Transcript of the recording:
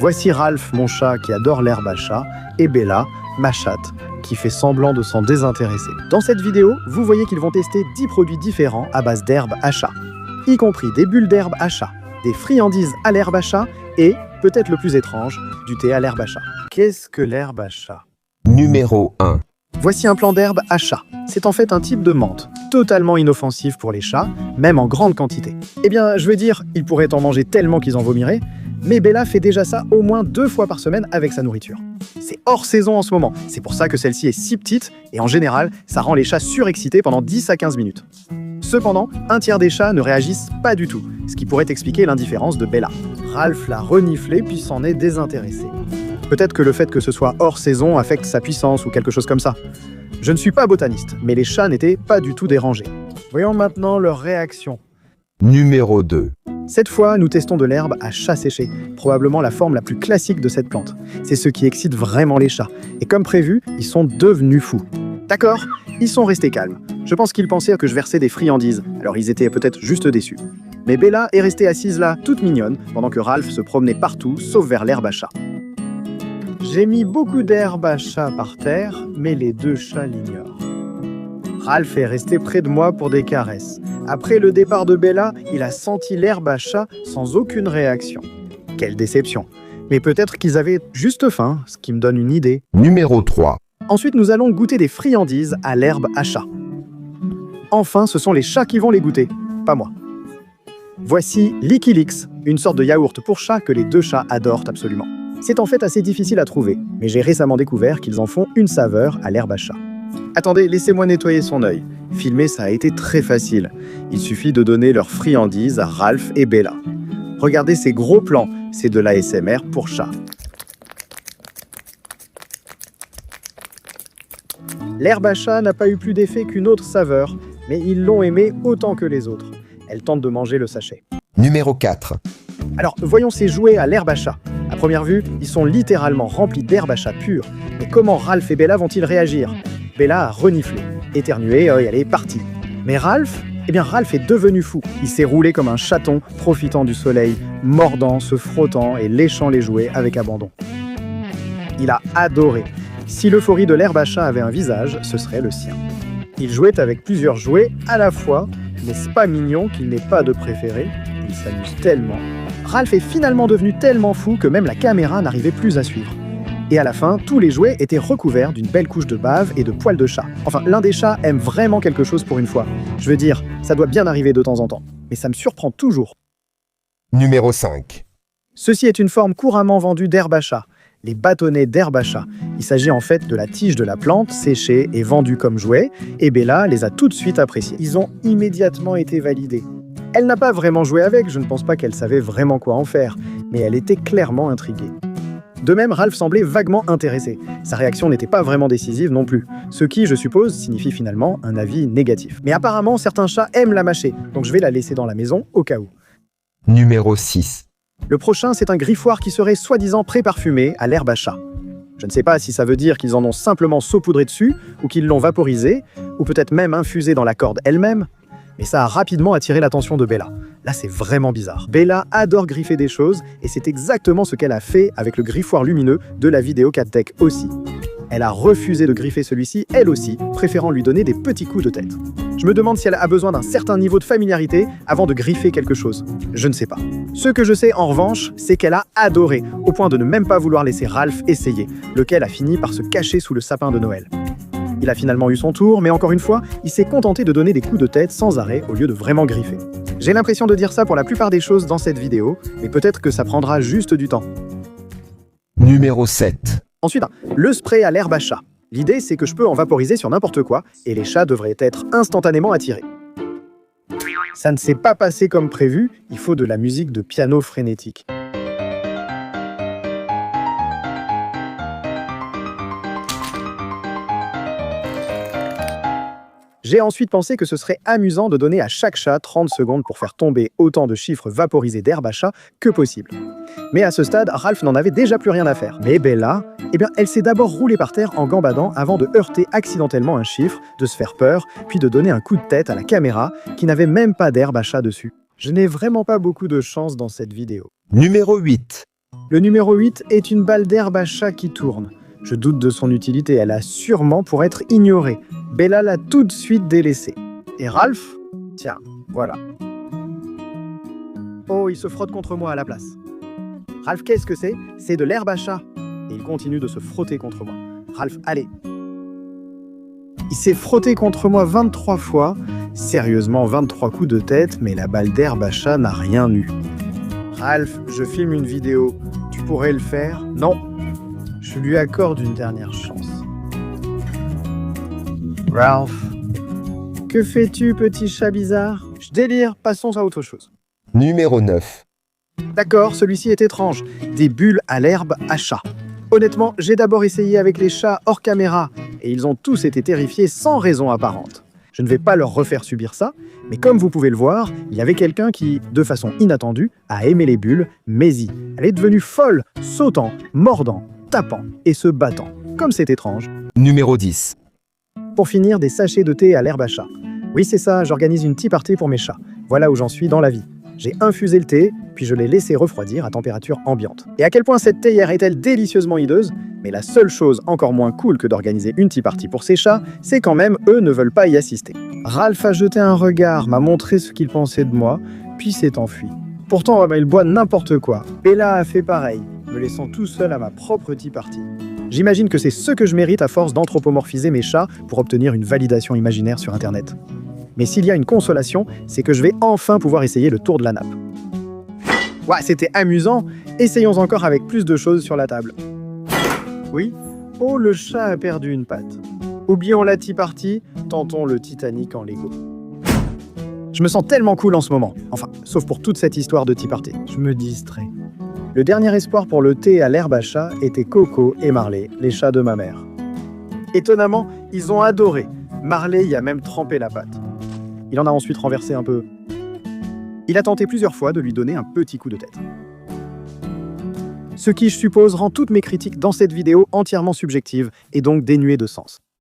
Voici Ralph, mon chat qui adore l'herbe à chat, et Bella, ma chatte, qui fait semblant de s'en désintéresser. Dans cette vidéo, vous voyez qu'ils vont tester 10 produits différents à base d'herbe à chat, y compris des bulles d'herbe à chat, des friandises à l'herbe à chat et, peut-être le plus étrange, du thé à l'herbe à chat. Qu'est-ce que l'herbe à chat? Numéro 1. Voici un plan d'herbe à chat. C'est en fait un type de menthe, totalement inoffensif pour les chats, même en grande quantité. Eh bien, je veux dire, ils pourraient en manger tellement qu'ils en vomiraient, mais Bella fait déjà ça au moins 2 fois par semaine avec sa nourriture. C'est hors saison en ce moment, c'est pour ça que celle-ci est si petite, et en général, ça rend les chats surexcités pendant 10 à 15 minutes. Cependant, un tiers des chats ne réagissent pas du tout, ce qui pourrait expliquer l'indifférence de Bella. Ralph l'a reniflé puis s'en est désintéressé. Peut-être que le fait que ce soit hors saison affecte sa puissance ou quelque chose comme ça. Je ne suis pas botaniste, mais les chats n'étaient pas du tout dérangés. Voyons maintenant leur réaction. Numéro 2. Cette fois, nous testons de l'herbe à chat séché, probablement la forme la plus classique de cette plante. C'est ce qui excite vraiment les chats. Et comme prévu, ils sont devenus fous. D'accord, ils sont restés calmes. Je pense qu'ils pensaient que je versais des friandises, alors ils étaient peut-être juste déçus. Mais Bella est restée assise là, toute mignonne, pendant que Ralph se promenait partout, sauf vers l'herbe à chat. J'ai mis beaucoup d'herbe à chat par terre, mais les 2 chats l'ignorent. Ralph est resté près de moi pour des caresses. Après le départ de Bella, il a senti l'herbe à chat sans aucune réaction. Quelle déception. Mais peut-être qu'ils avaient juste faim, ce qui me donne une idée. Numéro 3. Ensuite, nous allons goûter des friandises à l'herbe à chat. Enfin, ce sont les chats qui vont les goûter, pas moi. Voici Licky Licks, une sorte de yaourt pour chat que les 2 chats adorent absolument. C'est en fait assez difficile à trouver, mais j'ai récemment découvert qu'ils en font une saveur à l'herbe à chat. Attendez, laissez-moi nettoyer son œil. Filmer, ça a été très facile. Il suffit de donner leurs friandises à Ralph et Bella. Regardez ces gros plans, c'est de l'ASMR pour chat. L'herbe à chat n'a pas eu plus d'effet qu'une autre saveur, mais ils l'ont aimée autant que les autres. Elle tente de manger le sachet. Numéro 4. Alors, voyons ces jouets à l'herbe à chat. À première vue, ils sont littéralement remplis d'herbe à chat pure. Mais comment Ralph et Bella vont-ils réagir? Bella a reniflé, éternué, et elle est partie. Mais Ralph? Eh bien, Ralph est devenu fou. Il s'est roulé comme un chaton, profitant du soleil, mordant, se frottant et léchant les jouets avec abandon. Il a adoré. Si l'euphorie de l'herbe à chat avait un visage, ce serait le sien. Il jouait avec plusieurs jouets à la fois. N'est-ce pas mignon qu'il n'ait pas de préféré? Il s'amuse tellement. Ralph est finalement devenu tellement fou que même la caméra n'arrivait plus à suivre. Et à la fin, tous les jouets étaient recouverts d'une belle couche de bave et de poils de chat. Enfin, l'un des chats aime vraiment quelque chose pour une fois. Je veux dire, ça doit bien arriver de temps en temps. Mais ça me surprend toujours. Numéro 5. Ceci est une forme couramment vendue d'herbe à chat. Les bâtonnets d'herbe à chat. Il s'agit en fait de la tige de la plante, séchée et vendue comme jouet, et Bella les a tout de suite appréciés. Ils ont immédiatement été validés. Elle n'a pas vraiment joué avec, je ne pense pas qu'elle savait vraiment quoi en faire, mais elle était clairement intriguée. De même, Ralph semblait vaguement intéressé. Sa réaction n'était pas vraiment décisive non plus, ce qui, je suppose, signifie finalement un avis négatif. Mais apparemment, certains chats aiment la mâcher, donc je vais la laisser dans la maison au cas où. Numéro 6. Le prochain, c'est un griffoir qui serait soi-disant pré-parfumé à l'herbe à chat. Je ne sais pas si ça veut dire qu'ils en ont simplement saupoudré dessus, ou qu'ils l'ont vaporisé, ou peut-être même infusé dans la corde elle-même, mais ça a rapidement attiré l'attention de Bella. Là, c'est vraiment bizarre. Bella adore griffer des choses, et c'est exactement ce qu'elle a fait avec le griffoir lumineux de la vidéo CatTech aussi. Elle a refusé de griffer celui-ci, elle aussi, préférant lui donner des petits coups de tête. Je me demande si elle a besoin d'un certain niveau de familiarité avant de griffer quelque chose. Je ne sais pas. Ce que je sais en revanche, c'est qu'elle a adoré, au point de ne même pas vouloir laisser Ralph essayer, lequel a fini par se cacher sous le sapin de Noël. Il a finalement eu son tour, mais encore une fois, il s'est contenté de donner des coups de tête sans arrêt au lieu de vraiment griffer. J'ai l'impression de dire ça pour la plupart des choses dans cette vidéo, mais peut-être que ça prendra juste du temps. Numéro 7. Ensuite, le spray à l'herbe à chat. L'idée, c'est que je peux en vaporiser sur n'importe quoi, et les chats devraient être instantanément attirés. Ça ne s'est pas passé comme prévu, il faut de la musique de piano frénétique. J'ai ensuite pensé que ce serait amusant de donner à chaque chat 30 secondes pour faire tomber autant de chiffres vaporisés d'herbe à chat que possible. Mais à ce stade, Ralph n'en avait déjà plus rien à faire. Mais Bella, elle s'est d'abord roulée par terre en gambadant avant de heurter accidentellement un chiffre, de se faire peur, puis de donner un coup de tête à la caméra qui n'avait même pas d'herbe à chat dessus. Je n'ai vraiment pas beaucoup de chance dans cette vidéo. Numéro 8. Le numéro 8 est une balle d'herbe à chat qui tourne. Je doute de son utilité, elle a sûrement pour être ignorée. Bella l'a tout de suite délaissée. Et Ralph? Tiens, voilà. Oh, il se frotte contre moi à la place. Ralph, qu'est-ce que c'est? C'est de l'herbe à chat. Et il continue de se frotter contre moi. Ralph, allez. Il s'est frotté contre moi 23 fois. Sérieusement, 23 coups de tête, mais la balle d'herbe à chat n'a rien eu. Ralph, je filme une vidéo. Tu pourrais le faire? Non. Je lui accorde une dernière chance. Ralph. Que fais-tu, petit chat bizarre? Je délire, passons à autre chose. Numéro 9. D'accord, celui-ci est étrange. Des bulles à l'herbe à chat. Honnêtement, j'ai d'abord essayé avec les chats hors caméra, et ils ont tous été terrifiés sans raison apparente. Je ne vais pas leur refaire subir ça, mais comme vous pouvez le voir, il y avait quelqu'un qui, de façon inattendue, a aimé les bulles, mais elle est devenue folle, sautant, mordant, tapant et se battant. Comme c'est étrange. Numéro 10. Pour finir, des sachets de thé à l'herbe à chat. Oui, c'est ça, j'organise une tea party pour mes chats. Voilà où j'en suis dans la vie. J'ai infusé le thé, puis je l'ai laissé refroidir à température ambiante. Et à quel point cette théière est-elle délicieusement hideuse? Mais la seule chose encore moins cool que d'organiser une tea party pour ces chats, c'est quand même eux ne veulent pas y assister. Ralph a jeté un regard, m'a montré ce qu'il pensait de moi, puis s'est enfui. Pourtant, il boit n'importe quoi. Bella a fait pareil, me laissant tout seul à ma propre tea party. J'imagine que c'est ce que je mérite à force d'anthropomorphiser mes chats pour obtenir une validation imaginaire sur Internet. Mais s'il y a une consolation, c'est que je vais enfin pouvoir essayer le tour de la nappe. Ouais, c'était amusant. Essayons encore avec plus de choses sur la table. Oui. Oh, le chat a perdu une patte. Oublions la tea party, tentons le Titanic en Lego. Je me sens tellement cool en ce moment. Enfin, sauf pour toute cette histoire de tea party. Je me distrais. Le dernier espoir pour le thé à l'herbe à chat était Coco et Marley, les chats de ma mère. Étonnamment, ils ont adoré. Marley y a même trempé la pâte. Il en a ensuite renversé un peu. Il a tenté plusieurs fois de lui donner un petit coup de tête. Ce qui, je suppose, rend toutes mes critiques dans cette vidéo entièrement subjectives et donc dénuées de sens.